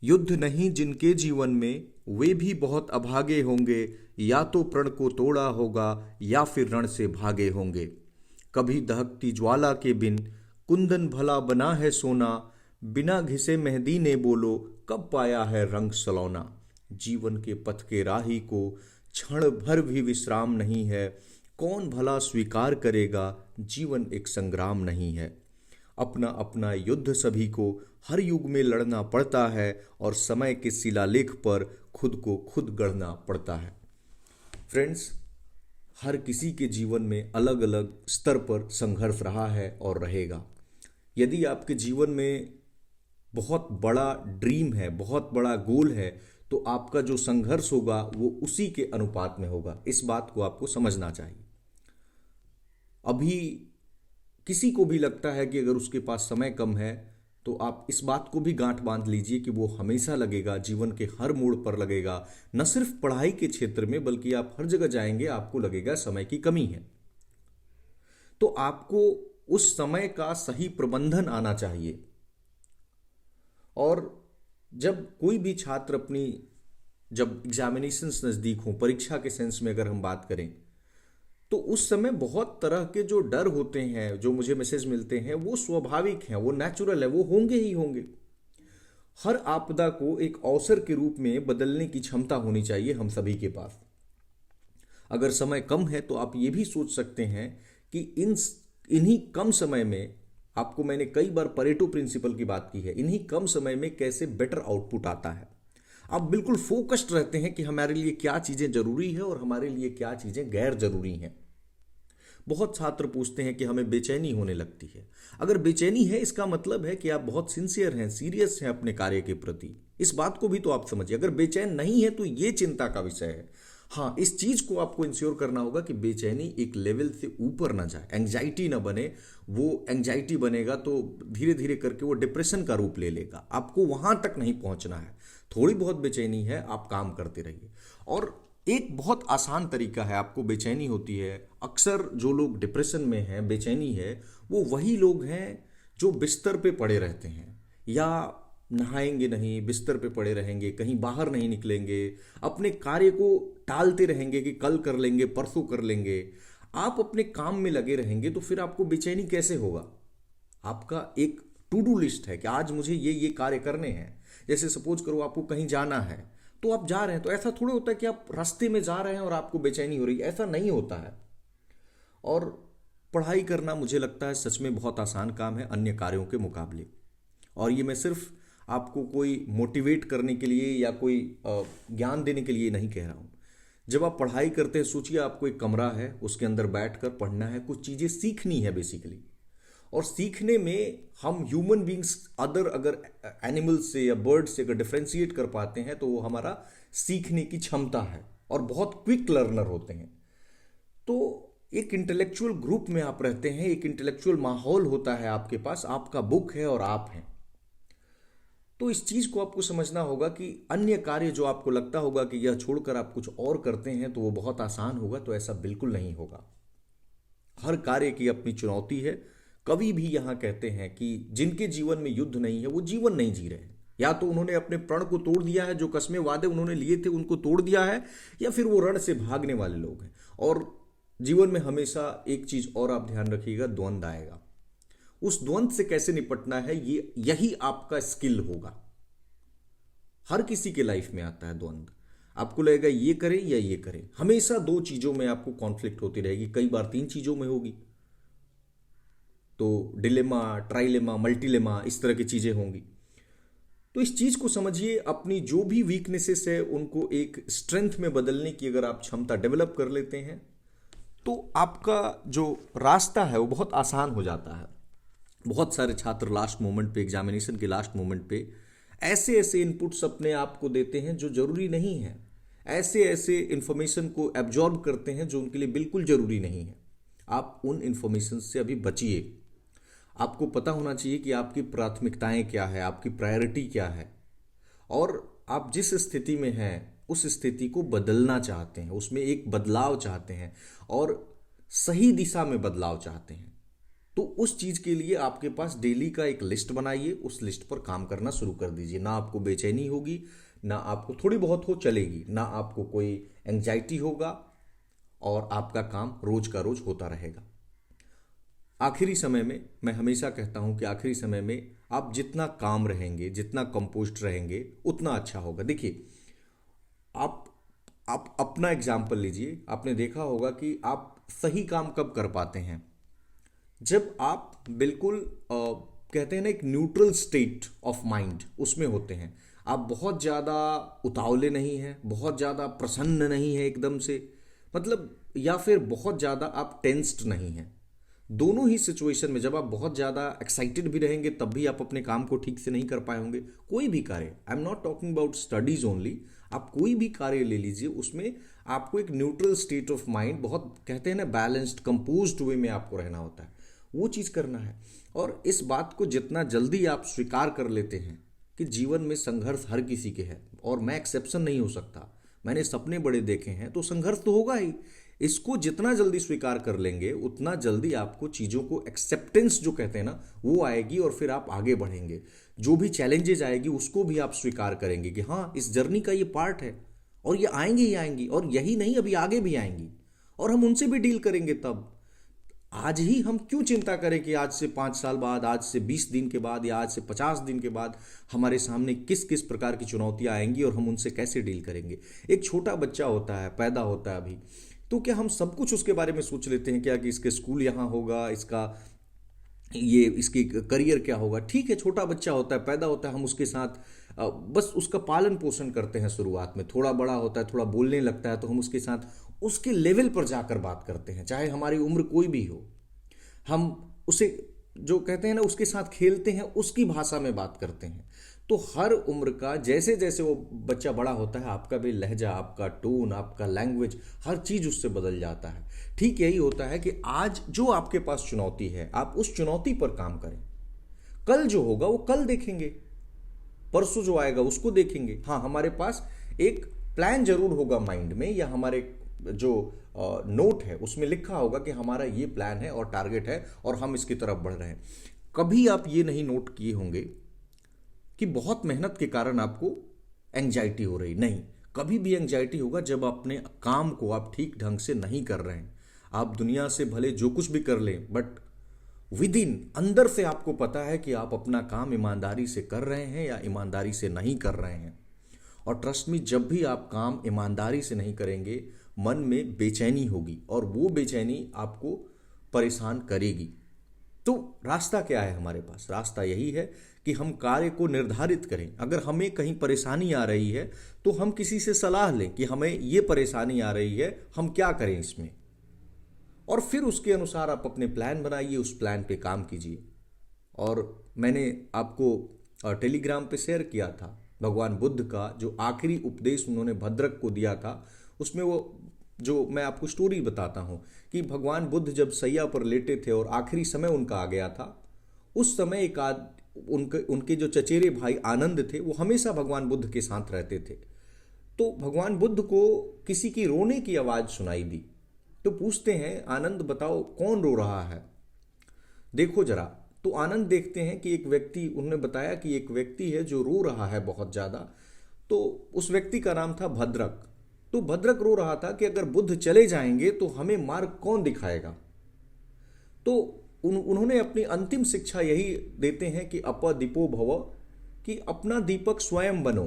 युद्ध नहीं जिनके जीवन में, वे भी बहुत अभागे होंगे। या तो प्रण को तोड़ा होगा या फिर रण से भागे होंगे। कभी दहकती ज्वाला के बिन कुंदन भला बना है सोना। बिना घिसे मेहंदी ने बोलो कब पाया है रंग सलौना। जीवन के पथ के राही को क्षण भर भी विश्राम नहीं है। कौन भला स्वीकार करेगा जीवन एक संग्राम नहीं है। अपना अपना युद्ध सभी को हर युग में लड़ना पड़ता है और समय के शिलालेख पर खुद को खुद गढ़ना पड़ता है। फ्रेंड्स, हर किसी के जीवन में अलग अलग स्तर पर संघर्ष रहा है और रहेगा। यदि आपके जीवन में बहुत बड़ा ड्रीम है, बहुत बड़ा गोल है, तो आपका जो संघर्ष होगा वो उसी के अनुपात में होगा। इस बात को आपको समझना चाहिए। अभी किसी को भी लगता है कि अगर उसके पास समय कम है, तो आप इस बात को भी गांठ बांध लीजिए कि वो हमेशा लगेगा, जीवन के हर मोड़ पर लगेगा। न सिर्फ पढ़ाई के क्षेत्र में बल्कि आप हर जगह जाएंगे आपको लगेगा समय की कमी है। तो आपको उस समय का सही प्रबंधन आना चाहिए। और जब कोई भी छात्र अपनी, जब एग्जामिनेशंस नज़दीक हों, परीक्षा के सेंस में अगर हम बात करें, तो उस समय बहुत तरह के जो डर होते हैं, जो मुझे मैसेज मिलते हैं, वो स्वाभाविक हैं, वो नेचुरल है, वो होंगे ही होंगे। हर आपदा को एक अवसर के रूप में बदलने की क्षमता होनी चाहिए हम सभी के पास। अगर समय कम है तो आप ये भी सोच सकते हैं कि इन्हीं कम समय में, आपको मैंने कई बार परेटो प्रिंसिपल की बात की है, इन्हीं कम समय में कैसे बेटर आउटपुट आता है। आप बिल्कुल फोकस्ड रहते हैं कि हमारे लिए क्या चीज़ें जरूरी है और हमारे लिए क्या चीज़ें गैर जरूरी हैं। बहुत छात्र पूछते हैं कि हमें बेचैनी होने लगती है। अगर बेचैनी है, इसका मतलब है कि आप बहुत सिंसियर हैं, सीरियस हैं अपने कार्य के प्रति। इस बात को भी तो आप समझिए। अगर बेचैन नहीं है तो ये चिंता का विषय है। हाँ, इस चीज को आपको इंश्योर करना होगा कि बेचैनी एक लेवल से ऊपर ना जाए, एंग्जाइटी ना बने। वो एंग्जाइटी बनेगा तो धीरे धीरे करके वो डिप्रेशन का रूप ले लेगा। आपको वहां तक नहीं पहुंचना है। थोड़ी बहुत बेचैनी है, आप काम करते रहिए। और एक बहुत आसान तरीका है, आपको बेचैनी होती है, अक्सर जो लोग डिप्रेशन में हैं, बेचैनी है, वो वही लोग हैं जो बिस्तर पे पड़े रहते हैं, या नहाएंगे नहीं, बिस्तर पे पड़े रहेंगे, कहीं बाहर नहीं निकलेंगे, अपने कार्य को टालते रहेंगे कि कल कर लेंगे, परसों कर लेंगे। आप अपने काम में लगे रहेंगे तो फिर आपको बेचैनी कैसे होगा। आपका एक टू डू लिस्ट है कि आज मुझे ये कार्य करने हैं। जैसे सपोज करो आपको कहीं जाना है, तो आप जा रहे हैं, तो ऐसा थोड़ी होता है कि आप रास्ते में जा रहे हैं और आपको बेचैनी हो रही है, ऐसा नहीं होता है। और पढ़ाई करना मुझे लगता है सच में बहुत आसान काम है अन्य कार्यों के मुकाबले। और ये मैं सिर्फ आपको कोई मोटिवेट करने के लिए या कोई ज्ञान देने के लिए नहीं कह रहा हूँ। जब आप पढ़ाई करते हैं, सोचिए आपको एक कमरा है, उसके अंदर बैठकर पढ़ना है, कुछ चीज़ें सीखनी है बेसिकली। और सीखने में हम ह्यूमन बींग्स अदर अगर एनिमल्स से या बर्ड से अगर डिफ्रेंशिएट कर पाते हैं तो वो हमारा सीखने की क्षमता है और बहुत क्विक लर्नर होते हैं। तो एक इंटेलेक्चुअल ग्रुप में आप रहते हैं, एक इंटेलेक्चुअल माहौल होता है आपके पास, आपका बुक है और आप हैं। तो इस चीज को आपको समझना होगा कि अन्य कार्य जो आपको लगता होगा कि यह छोड़कर आप कुछ और करते हैं तो वो बहुत आसान होगा, तो ऐसा बिल्कुल नहीं होगा। हर कार्य की अपनी चुनौती है। कवि भी यहां कहते हैं कि जिनके जीवन में युद्ध नहीं है वो जीवन नहीं जी रहे हैं। या तो उन्होंने अपने प्रण को तोड़ दिया है, जो कस्में वादे उन्होंने लिए थे उनको तोड़ दिया है, या फिर वो रण से भागने वाले लोग हैं। और जीवन में हमेशा एक चीज और आप ध्यान रखिएगा, द्वंद्व आएगा। उस द्वंद्व से कैसे निपटना है, ये यही आपका स्किल होगा। हर किसी के लाइफ में आता है द्वंद्व। आपको लगेगा ये करें या ये करें, हमेशा दो चीजों में आपको कॉन्फ्लिक्ट होती रहेगी, कई बार तीन चीजों में होगी। तो डिलेमा, ट्राइलेमा, मल्टीलेमा, इस तरह की चीजें होंगी। तो इस चीज को समझिए, अपनी जो भी वीकनेसेस है उनको एक स्ट्रेंथ में बदलने की अगर आप क्षमता डेवलप कर लेते हैं तो आपका जो रास्ता है वो बहुत आसान हो जाता है। बहुत सारे छात्र लास्ट मोमेंट पे, एग्जामिनेशन के लास्ट मोमेंट पे ऐसे ऐसे इनपुट्स अपने आप को देते हैं जो जरूरी नहीं है, ऐसे ऐसे इंफॉर्मेशन को एब्जॉर्ब करते हैं जो उनके लिए बिल्कुल जरूरी नहीं है। आप उन इंफॉर्मेशन से अभी बचिए। आपको पता होना चाहिए कि आपकी प्राथमिकताएं क्या है, आपकी प्रायोरिटी क्या है, और आप जिस स्थिति में हैं उस स्थिति को बदलना चाहते हैं, उसमें एक बदलाव चाहते हैं और सही दिशा में बदलाव चाहते हैं। तो उस चीज के लिए आपके पास डेली का एक लिस्ट बनाइए, उस लिस्ट पर काम करना शुरू कर दीजिए। ना आपको बेचैनी होगी, ना आपको थोड़ी बहुत हो चलेगी, ना आपको कोई एंजाइटी होगा, और आपका काम रोज का रोज होता रहेगा। आखिरी समय में मैं हमेशा कहता हूं कि आखिरी समय में आप जितना काम रहेंगे, जितना कंपोस्ट रहेंगे, उतना अच्छा होगा। देखिए, आप आप अपना एग्जाम्पल लीजिए। आपने देखा होगा कि आप सही काम कब कर पाते हैं, जब आप बिल्कुल कहते हैं ना, एक न्यूट्रल स्टेट ऑफ माइंड उसमें होते हैं। आप बहुत ज़्यादा उतावले नहीं हैं, बहुत ज़्यादा प्रसन्न नहीं है एकदम से, मतलब, या फिर बहुत ज़्यादा आप टेंस्ड नहीं हैं। दोनों ही सिचुएशन में जब आप बहुत ज़्यादा एक्साइटेड भी रहेंगे तब भी आप अपने काम को ठीक से नहीं कर पाए होंगे। कोई भी कार्य, I am not talking about studies only, आप कोई भी कार्य ले लीजिए, उसमें आपको एक न्यूट्रल स्टेट ऑफ माइंड, बहुत कहते हैं ना बैलेंस्ड कंपोज्ड वे में आपको रहना होता है, वो चीज़ करना है। और इस बात को जितना जल्दी आप स्वीकार कर लेते हैं कि जीवन में संघर्ष हर किसी के है, और मैं एक्सेप्शन नहीं हो सकता, मैंने सपने बड़े देखे हैं, तो संघर्ष तो होगा ही। इसको जितना जल्दी स्वीकार कर लेंगे उतना जल्दी आपको चीज़ों को एक्सेप्टेंस जो कहते हैं ना, वो आएगी, और फिर आप आगे बढ़ेंगे। जो भी चैलेंजेस आएगी उसको भी आप स्वीकार करेंगे कि हाँ, इस जर्नी का ये पार्ट है, और ये आएंगे ही आएंगी, और यही नहीं, अभी आगे भी आएंगी, और हम उनसे भी डील करेंगे। तब आज ही हम क्यों चिंता करें कि आज से 5 साल बाद, आज से 20 दिन के बाद, या आज से 50 दिन के बाद हमारे सामने किस किस प्रकार की चुनौतियां आएंगी और हम उनसे कैसे डील करेंगे। एक छोटा बच्चा होता है, पैदा होता है अभी, तो क्या हम सब कुछ उसके बारे में सोच लेते हैं क्या, कि इसके स्कूल यहाँ होगा, इसका ये इसकी करियर क्या होगा। ठीक है, छोटा बच्चा होता है, पैदा होता है, हम उसके साथ बस उसका पालन पोषण करते हैं शुरुआत में। थोड़ा बड़ा होता है, थोड़ा बोलने लगता है, तो हम उसके साथ उसके लेवल पर जाकर बात करते हैं, चाहे हमारी उम्र कोई भी हो। हम उसे, जो कहते हैं ना, उसके साथ खेलते हैं, उसकी भाषा में बात करते हैं। तो हर उम्र का जैसे जैसे वो बच्चा बड़ा होता है, आपका भी लहजा, आपका टोन, आपका लैंग्वेज, हर चीज उससे बदल जाता है। ठीक यही होता है कि आज जो आपके पास चुनौती है, आप उस चुनौती पर काम करें। कल जो होगा वो कल देखेंगे, परसों जो आएगा उसको देखेंगे। हाँ, हमारे पास एक प्लान जरूर होगा माइंड में, या हमारे जो नोट है उसमें लिखा होगा कि हमारा ये प्लान है और टारगेट है और हम इसकी तरफ बढ़ रहे हैं। कभी आप ये नहीं नोट किए होंगे कि बहुत मेहनत के कारण आपको एंजाइटी हो रही, नहीं। कभी भी एंजाइटी होगा जब अपने काम को आप ठीक ढंग से नहीं कर रहे हैं। आप दुनिया से भले जो कुछ भी कर लें, बट विद इन, अंदर से आपको पता है कि आप अपना काम ईमानदारी से कर रहे हैं या ईमानदारी से नहीं कर रहे हैं। और ट्रस्ट मी, जब भी आप काम ईमानदारी से नहीं करेंगे, मन में बेचैनी होगी, और वो बेचैनी आपको परेशान करेगी। तो रास्ता क्या है हमारे पास? रास्ता यही है कि हम कार्य को निर्धारित करें। अगर हमें कहीं परेशानी आ रही है तो हम किसी से सलाह लें कि हमें ये परेशानी आ रही है, हम क्या करें इसमें, और फिर उसके अनुसार आप अपने प्लान बनाइए, उस प्लान पे काम कीजिए। और मैंने आपको टेलीग्राम पे शेयर किया था भगवान बुद्ध का जो आखिरी उपदेश उन्होंने भद्रक को दिया था। उसमें वो, जो मैं आपको स्टोरी बताता हूँ कि भगवान बुद्ध जब सैया पर लेटे थे और आखिरी समय उनका आ गया था, उस समय उनके जो चचेरे भाई आनंद थे, वो हमेशा भगवान बुद्ध के साथ रहते थे। तो भगवान बुद्ध को किसी की रोने की आवाज़ सुनाई दी। तो पूछते हैं, आनंद बताओ कौन रो रहा है, देखो जरा। तो आनंद देखते हैं कि एक व्यक्ति, उन्होंने बताया कि एक व्यक्ति है जो रो रहा है बहुत ज़्यादा। तो उस व्यक्ति का नाम था भद्रक। तो भद्रक रो रहा था कि अगर बुद्ध चले जाएंगे तो हमें मार्ग कौन दिखाएगा। तो उन्होंने अपनी अंतिम शिक्षा यही देते हैं कि अपदीपो भव, कि अपना दीपक स्वयं बनो।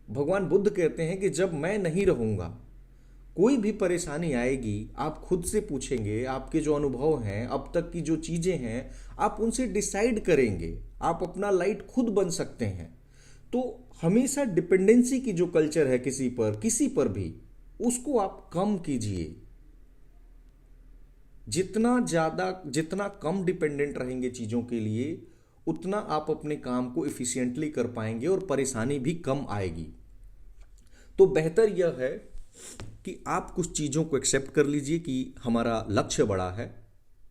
भगवान बुद्ध कहते हैं कि जब मैं नहीं रहूंगा, कोई भी परेशानी आएगी, आप खुद से पूछेंगे, आपके जो अनुभव हैं, अब तक की जो चीजें हैं, आप उनसे डिसाइड करेंगे, आप अपना लाइट खुद बन सकते हैं। तो हमेशा डिपेंडेंसी की जो कल्चर है किसी पर भी, उसको आप कम कीजिए। जितना कम डिपेंडेंट रहेंगे चीजों के लिए, उतना आप अपने काम को इफिशिएंटली कर पाएंगे और परेशानी भी कम आएगी। तो बेहतर यह है कि आप कुछ चीज़ों को एक्सेप्ट कर लीजिए कि हमारा लक्ष्य बड़ा है,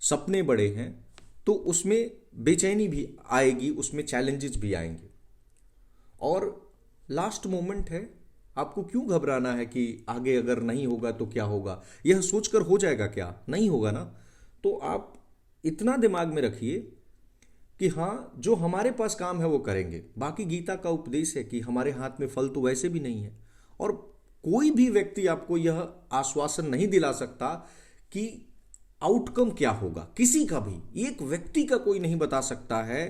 सपने बड़े हैं, तो उसमें बेचैनी भी आएगी, उसमें चैलेंजेस भी आएंगे। और लास्ट मोमेंट है, आपको क्यों घबराना है कि आगे अगर नहीं होगा तो क्या होगा, यह सोचकर हो जाएगा क्या, नहीं होगा ना। तो आप इतना दिमाग में रखिए कि हाँ, जो हमारे पास काम है वो करेंगे। बाकी गीता का उपदेश है कि हमारे हाथ में फल तो वैसे भी नहीं है। और कोई भी व्यक्ति आपको यह आश्वासन नहीं दिला सकता कि आउटकम क्या होगा, किसी का भी एक व्यक्ति का कोई नहीं बता सकता है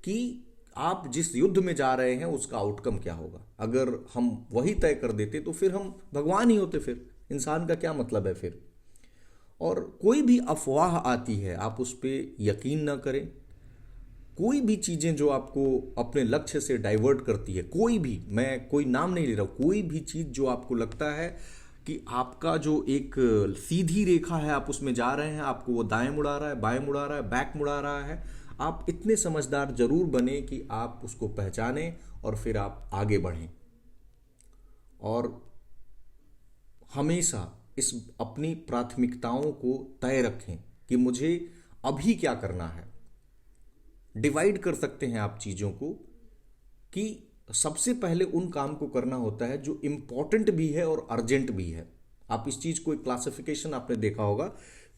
कि आप जिस युद्ध में जा रहे हैं उसका आउटकम क्या होगा। अगर हम वही तय कर देते तो फिर हम भगवान ही होते, फिर इंसान का क्या मतलब है फिर। और कोई भी अफवाह आती है आप उस पर यकीन ना करें। कोई भी चीजें जो आपको अपने लक्ष्य से डाइवर्ट करती है, कोई भी, मैं कोई नाम नहीं ले रहा हूं, कोई भी चीज जो आपको लगता है कि आपका जो एक सीधी रेखा है आप उसमें जा रहे हैं, आपको वो दाएं मुड़ा रहा है, बाएं मुड़ा रहा है, बैक मुड़ा रहा है, आप इतने समझदार जरूर बने कि आप उसको पहचानें और फिर आप आगे बढ़ें। और हमेशा इस अपनी प्राथमिकताओं को तय रखें कि मुझे अभी क्या करना है। डिवाइड कर सकते हैं आप चीज़ों को कि सबसे पहले उन काम को करना होता है जो इम्पॉर्टेंट भी है और अर्जेंट भी है। आप इस चीज़ को एक क्लासिफिकेशन आपने देखा होगा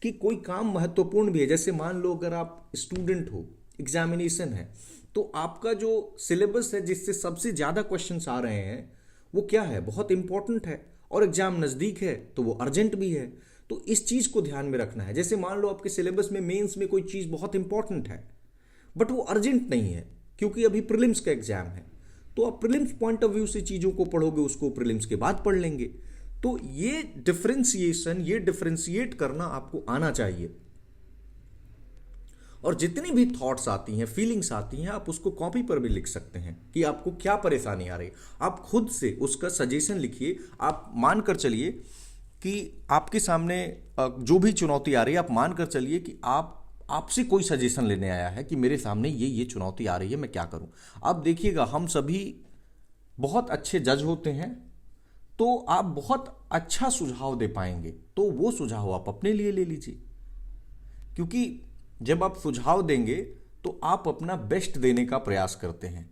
कि कोई काम महत्वपूर्ण भी है। जैसे मान लो अगर आप स्टूडेंट हो, एग्जामिनेशन है, तो आपका जो सिलेबस है जिससे सबसे ज़्यादा क्वेश्चंस आ रहे हैं वो क्या है, बहुत इंपॉर्टेंट है, और एग्जाम नज़दीक है तो वो अर्जेंट भी है। तो इस चीज़ को ध्यान में रखना है। जैसे मान लो आपके सिलेबस में मेंस में कोई चीज़ बहुत इंपॉर्टेंट है बट वो अर्जेंट नहीं है क्योंकि अभी प्रीलिम्स का एग्जाम है, तो आप प्रीलिम्स पॉइंट ऑफ व्यू से चीज़ों को पढ़ोगे, उसको प्रीलिम्स के बाद पढ़ लेंगे। तो ये डिफरेंशिएशन, ये डिफरेंशिएट करना आपको आना चाहिए। और जितनी भी थॉट्स आती हैं, फीलिंग्स आती हैं, आप उसको कॉपी पर भी लिख सकते हैं कि आपको क्या परेशानी आ रही है। आप खुद से उसका सजेशन लिखिए। आप मानकर चलिए कि आपके सामने जो भी चुनौती आ रही है, आप मानकर चलिए कि आपसे कोई सजेशन लेने आया है कि मेरे सामने ये चुनौती आ रही है, मैं क्या करूं। अब देखिएगा, हम सभी बहुत अच्छे जज होते हैं, तो आप बहुत अच्छा सुझाव दे पाएंगे, तो वो सुझाव आप अपने लिए ले लीजिए। क्योंकि जब आप सुझाव देंगे तो आप अपना बेस्ट देने का प्रयास करते हैं,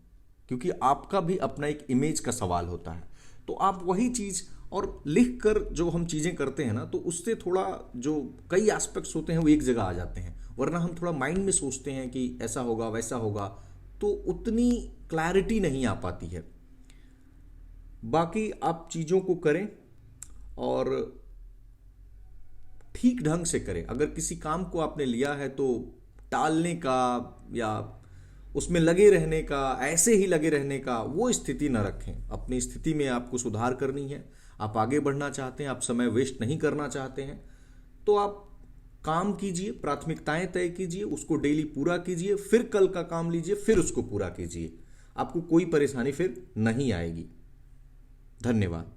क्योंकि आपका भी अपना एक इमेज का सवाल होता है। तो आप वही चीज़ और लिख कर जो हम चीज़ें करते हैं ना, तो उससे थोड़ा जो कई एस्पेक्ट्स होते हैं वो एक जगह आ जाते हैं। वरना हम थोड़ा माइंड में सोचते हैं कि ऐसा होगा वैसा होगा, तो उतनी क्लैरिटी नहीं आ पाती है। बाकी आप चीज़ों को करें और ठीक ढंग से करें। अगर किसी काम को आपने लिया है तो टालने का या उसमें लगे रहने का, ऐसे ही लगे रहने का, वो स्थिति न रखें। अपनी स्थिति में आपको सुधार करनी है, आप आगे बढ़ना चाहते हैं, आप समय वेस्ट नहीं करना चाहते हैं, तो आप काम कीजिए, प्राथमिकताएं तय कीजिए, उसको डेली पूरा कीजिए, फिर कल का काम लीजिए, फिर उसको पूरा कीजिए। आपको कोई परेशानी फिर नहीं आएगी। धन्यवाद।